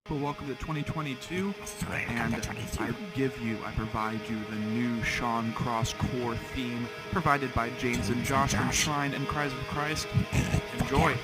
Well, welcome to 2022, and I provide you the new Sean Cross core theme provided by James and Josh from Shrine and Cries of Christ. Enjoy!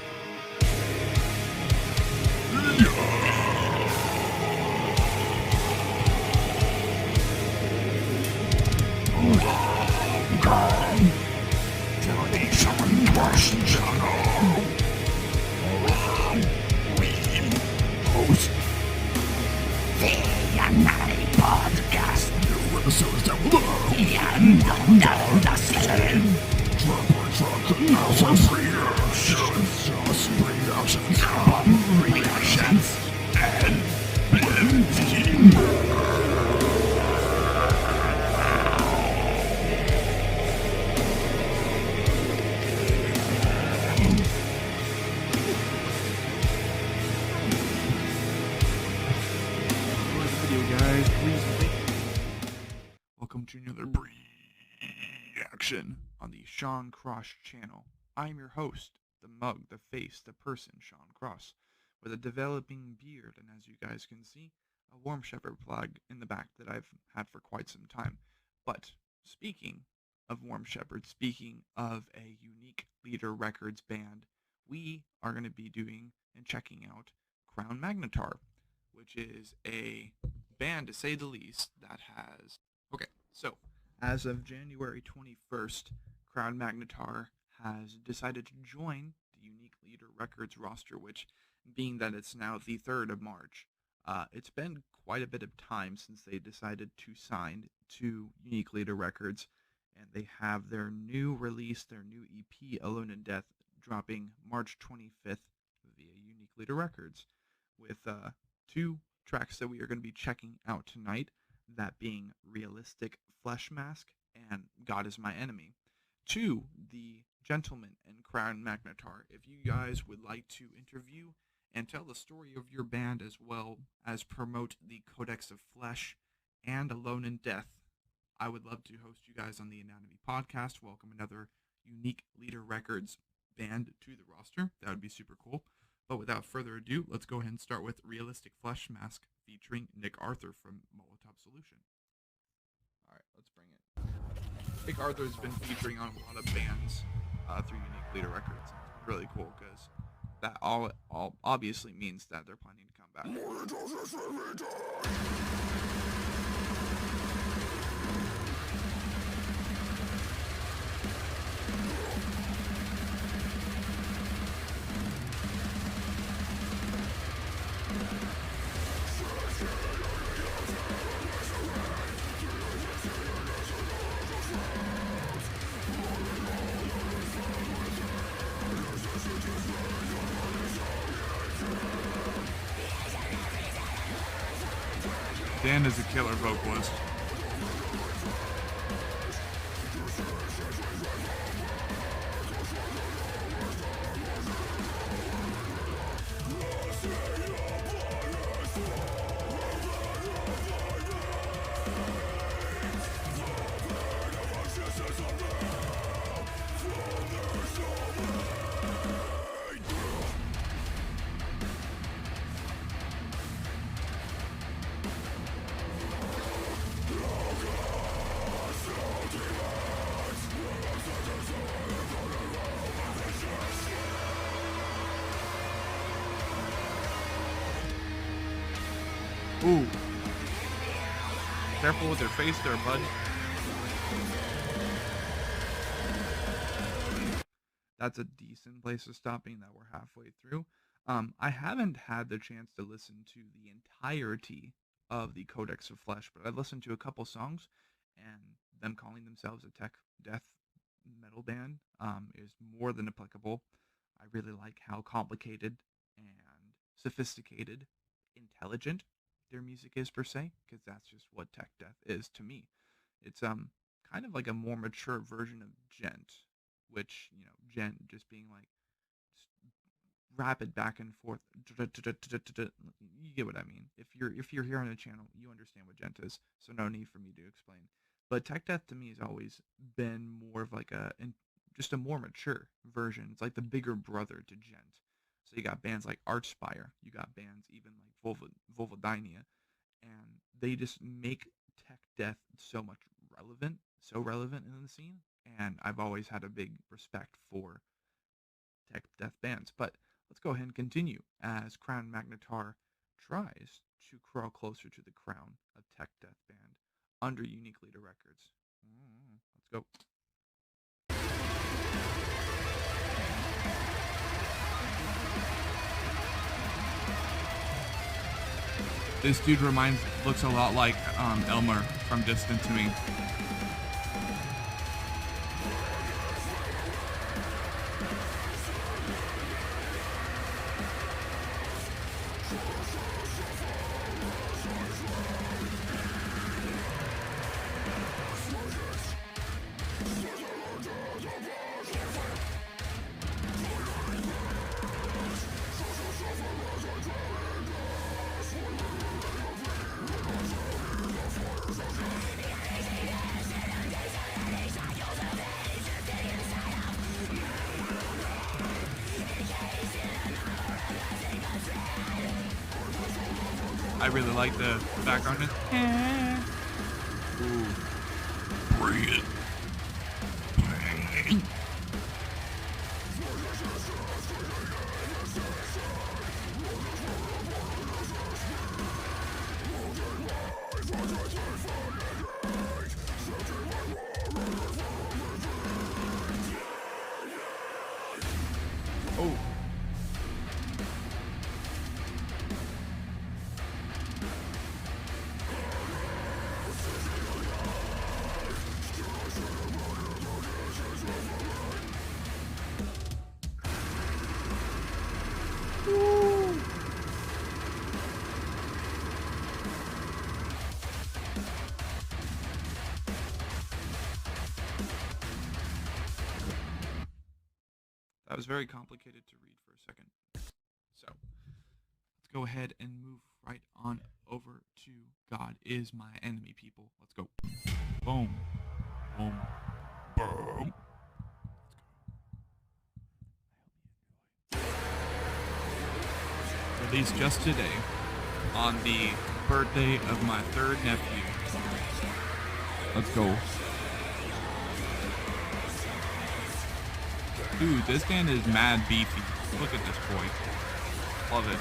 Welcome to another Breeaction on the Sean Cross channel. I'm your host, the mug, the face, the person, Sean Cross, with a developing beard, and as you guys can see, a Warm Shepherd plug in the back that I've had for quite some time. But speaking of Warm Shepherd, speaking of a unique Leader Records band, we are going to be doing and checking out Crown Magnetar, which is a band, to say the least, that has... Okay, so as of January 21st, Crown Magnetar has decided to join the Unique Leader Records roster, which, being that it's now the 3rd of March, it's been quite a bit of time since they decided to sign to Unique Leader Records, and they have their new release, their new EP, Alone in Death, dropping March 25th via Unique Leader Records, with 2 tracks that we are going to be checking out tonight, that being Realistic Flesh Mask and God is My Enemy. To the gentleman in Crown Magnetar, if you guys would like to interview and tell the story of your band as well as promote the Codex of Flesh and Alone in Death, I would love to host you guys on the Anatomy podcast. Welcome another Unique Leader Records band to the roster. That would be super cool. But without further ado, let's go ahead and start with Realistic Flesh Mask featuring Nick Arthur from Molotov Solution. Alright, let's bring it. Nick Arthur has been featuring on a lot of bands through Unique Leader Records. It's really cool because that all obviously means that they're planning to come back. Dan is a killer vocalist. Ooh. Careful with their face there, bud. That's a decent place of stopping that we're halfway through. I haven't had the chance to listen to the entirety of the Codex of Flesh, but I've listened to a couple songs, and them calling themselves a tech death metal band is more than applicable. I really like how complicated and sophisticated, intelligent their music is per se, because that's just what tech death is to me. It's kind of like a more mature version of gent, which, you know, gent just being like rapid back and forth. You get what I mean. If you're here on the channel, you understand what gent is, so no need for me to explain. But tech death to me has always been more of like just a more mature version. It's like the bigger brother to gent. So you got bands like Archspire, you got bands even like Vulvodynia, and they just make tech death so relevant in the scene. And I've always had a big respect for tech death bands. But let's go ahead and continue as Crown Magnetar tries to crawl closer to the crown of tech death band under Unique Leader Records. Let's go. This dude looks a lot like Elmer from Distant to me. I really like the background. Ooh. Bring it. Oh. That was very complicated to read for a second. So, let's go ahead and move right on over to God is my enemy, people. Let's go. Boom. Boom. Boom. Released just today on the birthday of my third nephew. Let's go. Dude, this band is mad beefy. Look at this boy. Love it.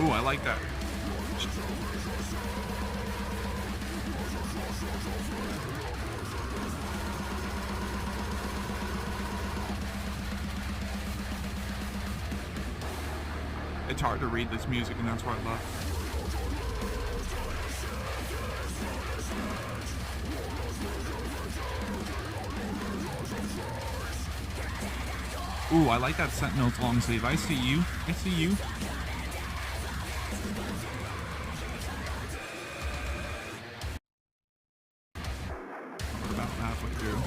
Ooh, I like that. It's hard to read this music, and that's what I love. Ooh, I like that Sentinel's long sleeve. I see you. I see you. We're about halfway through.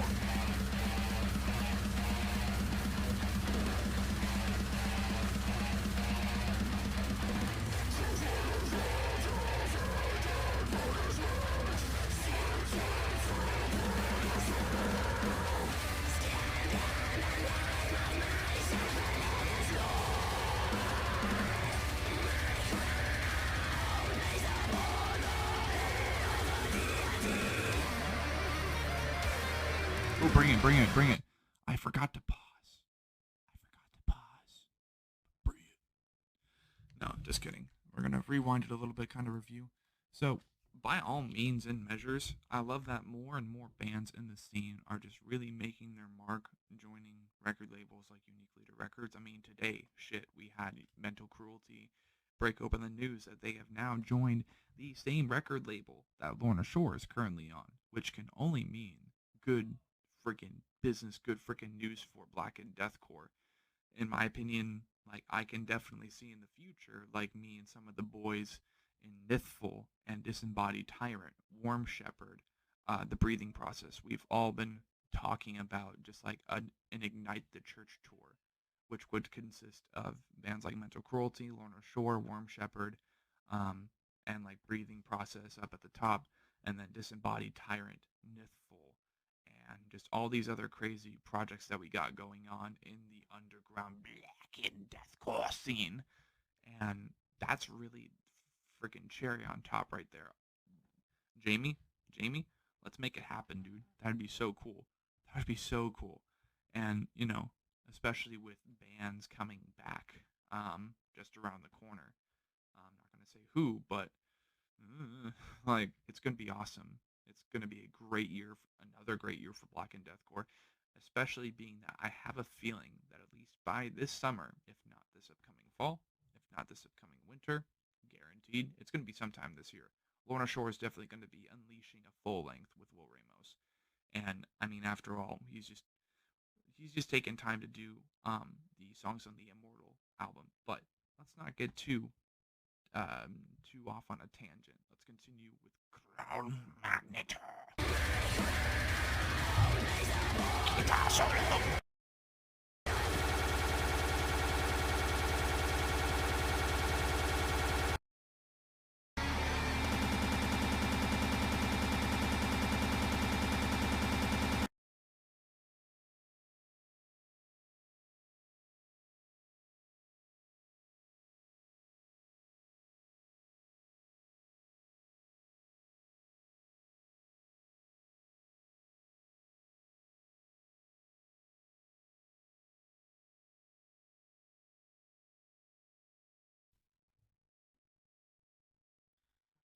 Oh, bring it, bring it, bring it. I forgot to pause. Breathe. No, just kidding. We're going to rewind it a little bit, kind of review. So, by all means and measures, I love that more and more bands in the scene are just really making their mark, joining record labels like Unique Leader Records. I mean, today, we had Mental Cruelty break open the news that they have now joined the same record label that Lorna Shore is currently on, which can only mean good freaking business, good freaking news for Black and Deathcore. In my opinion, like I can definitely see in the future, like me and some of the boys in Mythful and Disembodied Tyrant, Warm Shepherd, the Breathing Process. We've all been talking about just like an Ignite the Church tour, which would consist of bands like Mental Cruelty, Lorna Shore, Warm Shepherd, um, and like Breathing Process up at the top, and then Disembodied Tyrant, Mythful, and just all these other crazy projects that we got going on in the underground black and deathcore scene. And that's really freaking cherry on top right there. Jamie, Jamie, let's make it happen, dude. That'd be so cool. That'd be so cool. And, especially with bands coming back just around the corner. I'm not going to say who, but like it's going to be awesome. It's going to be a great year, another great year for Black and Deathcore, especially being that I have a feeling that at least by this summer, if not this upcoming fall, if not this upcoming winter, guaranteed, it's going to be sometime this year. Lorna Shore is definitely going to be unleashing a full length with Will Ramos, and I mean, after all, he's just taking time to do the songs on the Immortal album. But let's not get too off on a tangent. Let's continue with Crown Magnetar.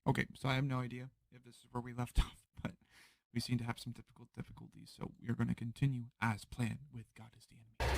Okay, so I have no idea if this is where we left off, but we seem to have some typical difficulties, so we are going to continue as planned with God is the Enemy.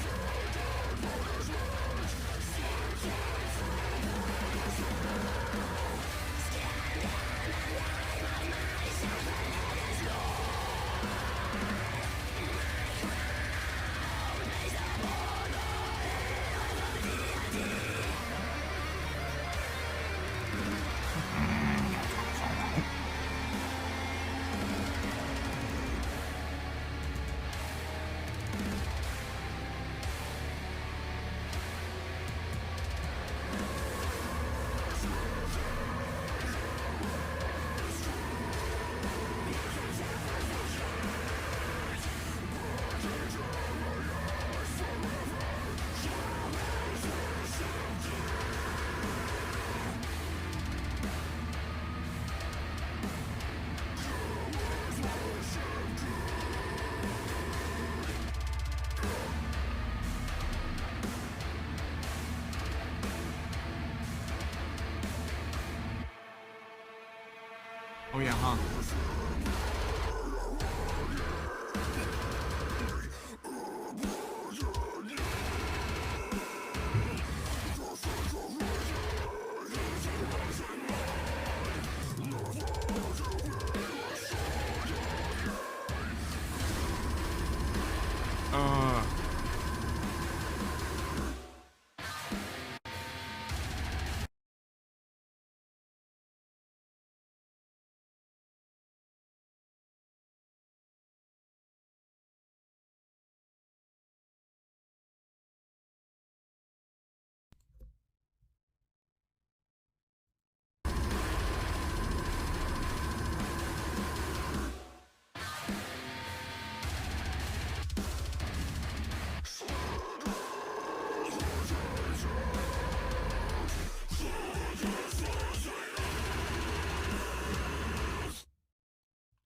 Oh yeah, huh?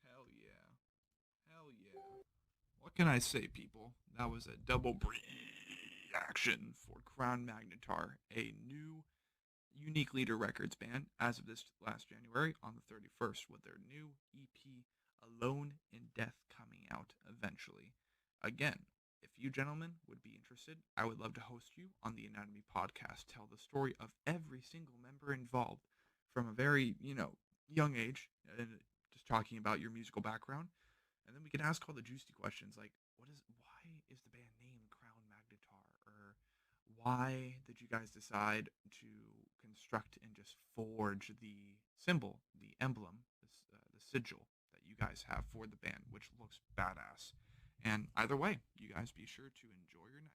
Hell yeah. Hell yeah. What can I say, people? That was a double Breeaction for Crown Magnetar, a new Unique Leader Records band as of this last January on the 31st, with their new EP, Alone in Death, coming out eventually. Again, if you gentlemen would be interested, I would love to host you on the Anatomy podcast, tell the story of every single member involved from a very, young age, and just talking about your musical background, And then we can ask all the juicy questions like, why is the band name Crown Magnetar? Or why did you guys decide to construct and just forge the symbol, the emblem, the sigil that you guys have for the band, which looks badass? And either way, you guys be sure to enjoy your night.